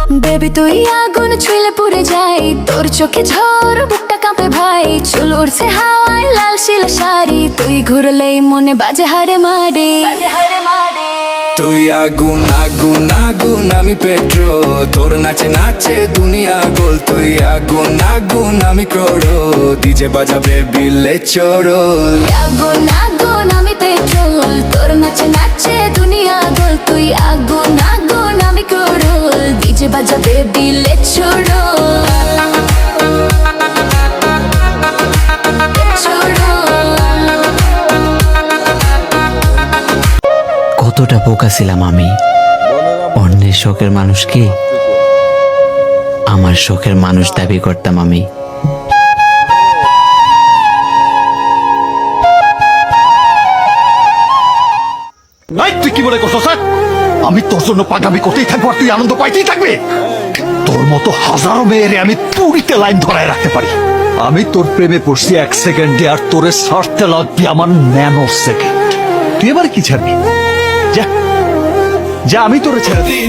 Baby তুই আগুন ছুঁলে পুড়ে যাই, তোর চোখে ঝড় বুকটা কাঁপে ভাই। চুল উড়ছে হাওয়ায় লাল শিলা শাড়ি, তুই ঘুরলেই মনে বাজে হারে মারে। তুই আগুন আগুন আগুন আমি পেট্রোল, তোর নাচে নাচে দুনিয়া গোল। তুই আগুন আগুন আমি ক্রোড়ো, ডিজে বাজাবে বিলে চোরল। আগুন আগুন আমি পেট্রোল, তোর নাচে নাচে দুনিয়া গোল। তুই আগুন আগুন আমি করোল, ডিজে বাজাবে দিলে ছোড়ো। কতটা বোকা ছিলাম আমি। অন্যের শখের মানুষকে আমার শখের মানুষ দাবি করতাম আমি। তুই কি বলে করছো স্যার? আমি তোর জন্য পাগামি করতেই থাকবো আর তুই আনন্দ পাইতেই থাকবে। তোর মতো হাজারো মেয়েরে আমি পুরীতে লাইন ধরায় রাখতে পারি। আমি তোর প্রেমে পড়ছি 1 সেকেন্ডে, আর তোরে সারতে লাগবি আমার ন্যানো সেকেন্ড। তুই এবার কি ছাড়বি? যা যা, আমি তোরে ছেড়ে দিই।